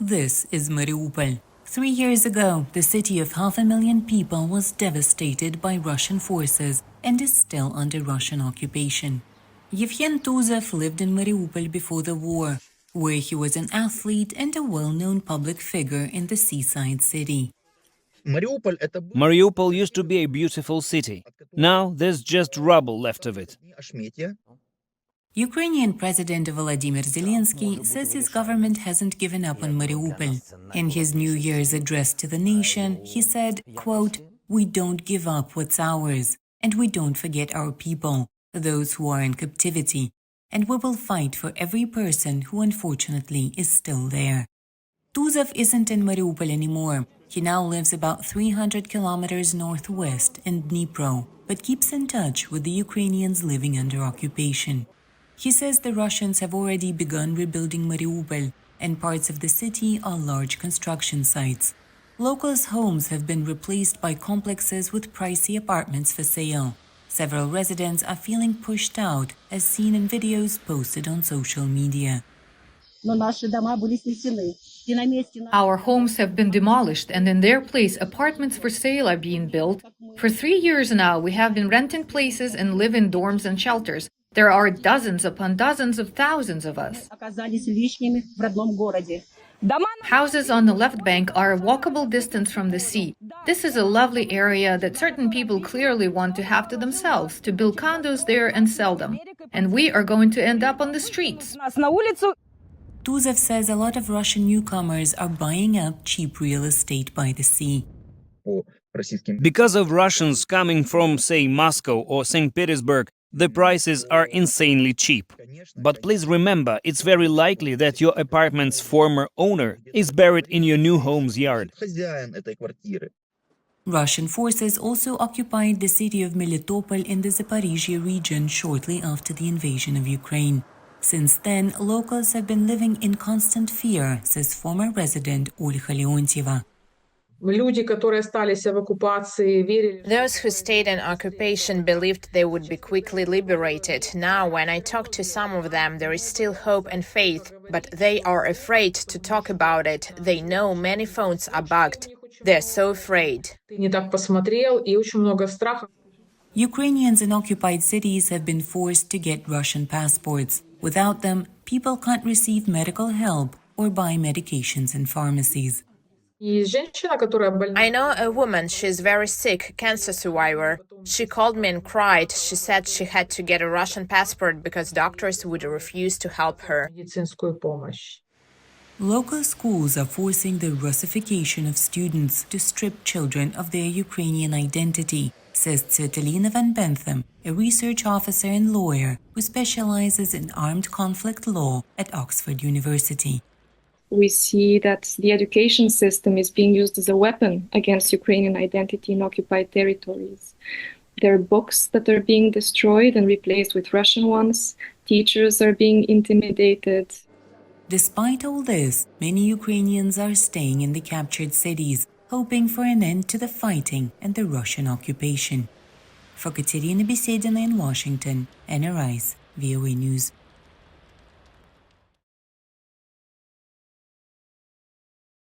This is Mariupol. 3 years ago, the city of 500,000 people was devastated by Russian forces and is still under Russian occupation. Yevhen Tuzev lived in Mariupol before the war, where he was an athlete and a well-known public figure in the seaside city. Mariupol used to be a beautiful city. Now there's just rubble left of it. Ukrainian President Volodymyr Zelensky says his government hasn't given up on Mariupol. In his New Year's address to the nation, he said, quote, "We don't give up what's ours, and we don't forget our people, those who are in captivity, and we will fight for every person who unfortunately is still there." Tuzev isn't in Mariupol anymore. He now lives about 300 kilometers northwest in Dnipro, but keeps in touch with the Ukrainians living under occupation. He says the Russians have already begun rebuilding Mariupol, and parts of the city are large construction sites. Locals' homes have been replaced by complexes with pricey apartments for sale. Several residents are feeling pushed out, as seen in videos posted on social media. Our homes have been demolished, and in their place, apartments for sale are being built. For 3 years now, we have been renting places and live in dorms and shelters. There are dozens upon dozens of thousands of us. Houses on the left bank are a walkable distance from the sea. This is a lovely area that certain people clearly want to have to themselves, to build condos there and sell them. And we are going to end up on the streets. Tuzev says a lot of Russian newcomers are buying up cheap real estate by the sea. Because of Russians coming from, say, Moscow or St. Petersburg, the prices are insanely cheap. But please remember, it's very likely that your apartment's former owner is buried in your new home's yard. Russian forces also occupied the city of Melitopol in the Zaporizhia region shortly after the invasion of Ukraine. Since then, locals have been living in constant fear, says former resident Olha Leontieva. Those who stayed in occupation believed they would be quickly liberated. Now, when I talk to some of them, there is still hope and faith, but they are afraid to talk about it. They know many phones are bugged. They're so afraid. Ukrainians in occupied cities have been forced to get Russian passports. Without them, people can't receive medical help or buy medications in pharmacies. I know a woman, she's very sick, cancer survivor. She called me and cried. She said she had to get a Russian passport because doctors would refuse to help her. Local schools are forcing the Russification of students to strip children of their Ukrainian identity, says Kateryna Besedina, a research officer and lawyer who specializes in armed conflict law at Oxford University. We see that the education system is being used as a weapon against Ukrainian identity in occupied territories. There are books that are being destroyed and replaced with Russian ones. Teachers are being intimidated. Despite all this, many Ukrainians are staying in the captured cities, hoping for an end to the fighting and the Russian occupation. For Kateryna Besedina in Washington, NRI's VOA News.